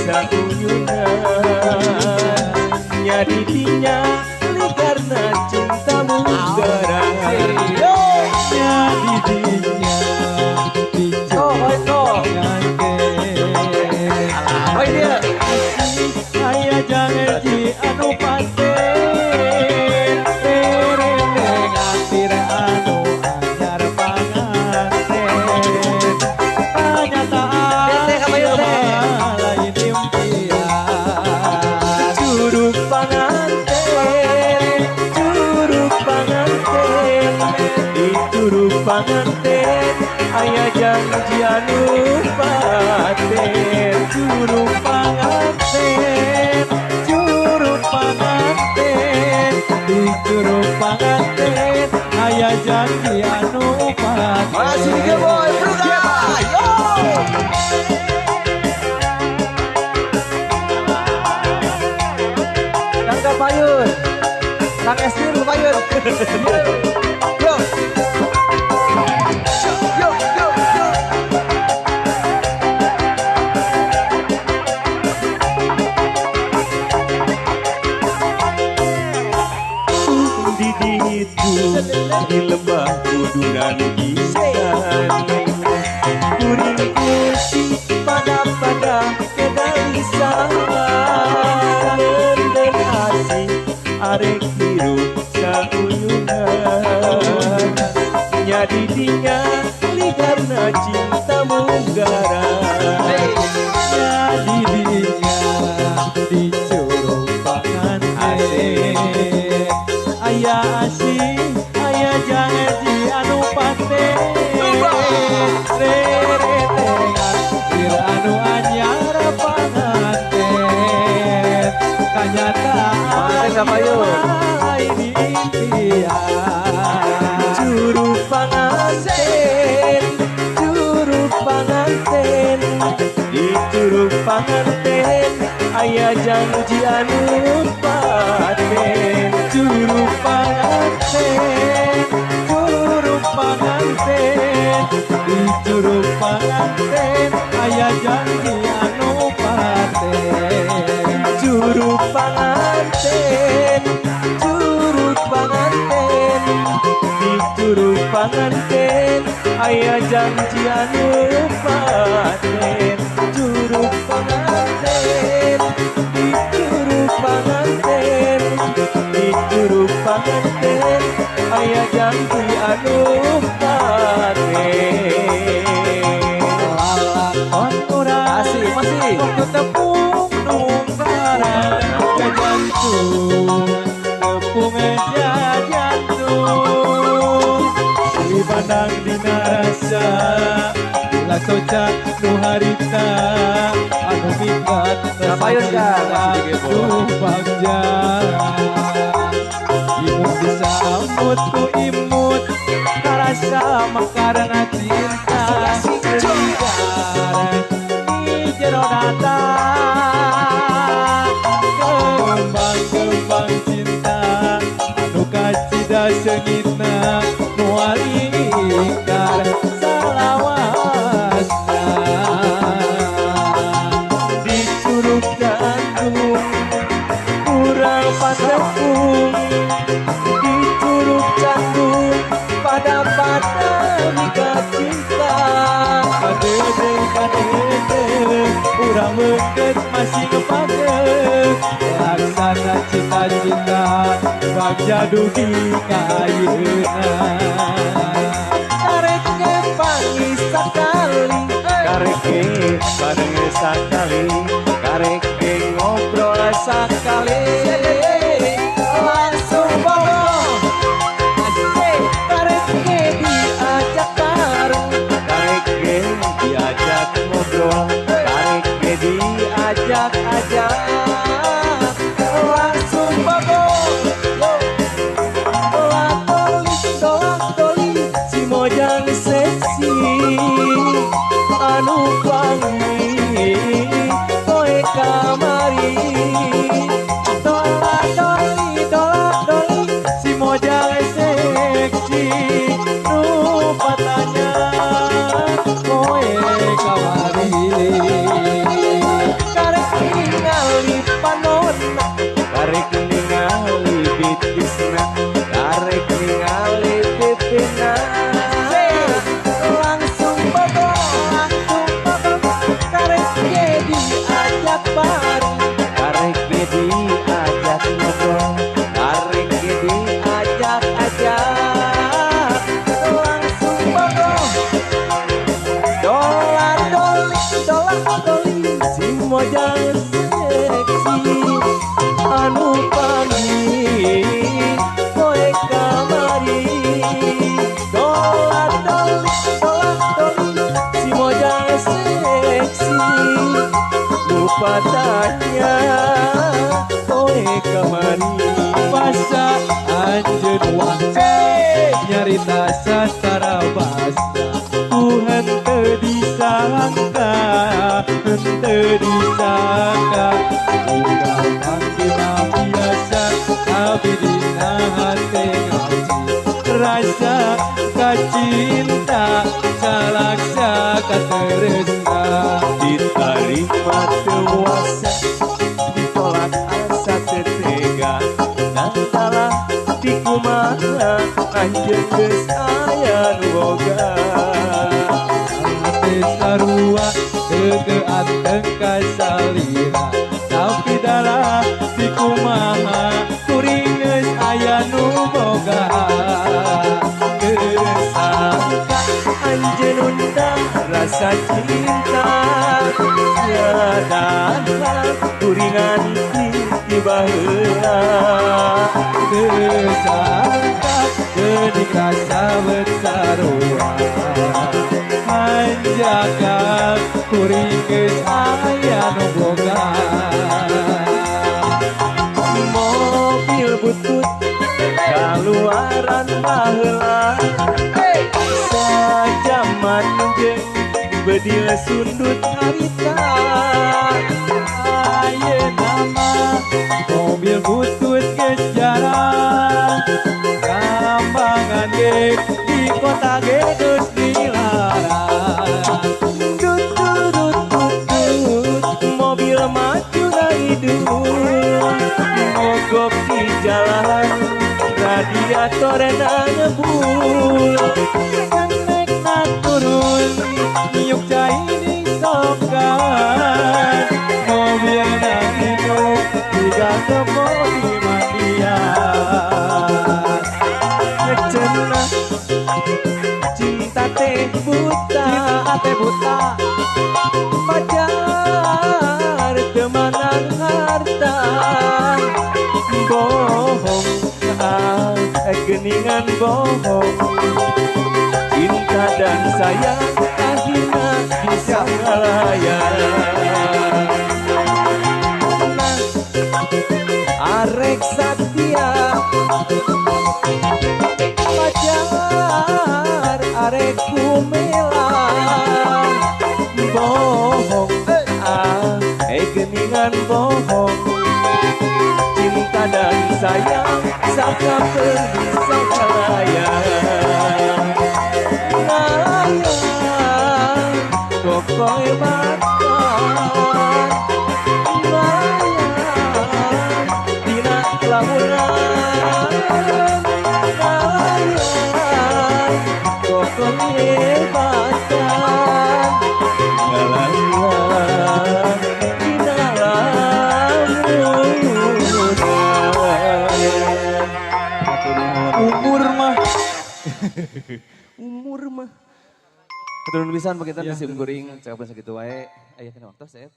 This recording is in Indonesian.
sauyunan nyadidinya li karena cintamu garang nyadidinya dicoba dia aya jangan ji anu paten rene ngatir anu anyar panganten kenyataan lain impian curug panganten di curug panganten aya janji anu paten curug panganten di curug panganten aya janji anu paten masih ke boy Bruga yo Kang Kapayun Kang Estir Kapayun yo di lembah kudunan gisan kuring kursi pada kedalisan dan asih arek hirup sauyunan nyadidinya li karena cintamu garang nyadidinya di curug panganten aya asih aya jangan ji anu paten reretengan bir anu anyar panganten kanyataan lain impian curug panganten di curug panganten aya janji anu paten curug panganten di curug panganten aya janji anu paten curug panganten di curug panganten aya janji anu paten curug panganten di curug panganten aya janji anu paten lalakon urang masih waktu tepung nunggaran ke jantung tepung aja jantung di pandang dina rasa bila cocak nu harita anu minggat tuh bagja imut disambut ku imut karasa makarna cinta sejarah di jero data kembang cinta anu kacida seungitna moal ingkar salawasna di curug jantung urang patepung di curug jantung pada nikah cinta kadede urang meukeut masih kepageuh laksana cita-cita bagja dugi kayeuna kareke pangi sakali kareke ngobrol sakali langsung bodoh kareke diajak bareng kareke diajak ngobrol kareke diajak langsung bodoh tolak-toli si mojang seksi anu pangi koe kamari tolak-toli si mojang seksi nu patanya koe kamari karek mojang seksi anu panggil poe kamari dolat dolit si mojang seksi lupa tanya poe kamari basa anjeun wajah nyarita sasara basa Tuhan teu disangka henteu disangka udah panggilna biasa abdi dina hate ngaji rasa kacinta salaksa kateresna diterima teuasa ditolak asa tetega nantala dikumaha anjeun geus aya nu boga ate sarua teu anteng ka salira tapi dalah dikumaha kuring geus aya nu boga teu sangka anjeun undang rasa cinta nyadar kuringan ti baheula teu sangka geuning rasa bersarua menjaga kuring geus aya nu boga mobil butut kaluaran baheula sajaman jeung bedil sundut harita ayeuna mah mobil butut geus jarang kambangan ge di kota ge geus dilarang dut mobil maju na hidup mogok di jalan radiatorna ngebul naik na turun niuk cai di sokan mobil na hidup juga kepo di mandian cenah cinta teh buta pacar temanang harta bohong geningan bohong cinta dan sayang akhirnya bisa ngelayan arek Satya pacar arek Kumela bohong geningan bohong cinta dan sayang saka pergi saka layang layang kokoy makan layang dina lamunan layang kokoy makan layang dina lamunan umur mah keturun pisan paketan nasi goreng cakap sakitu wae aya kana waktu set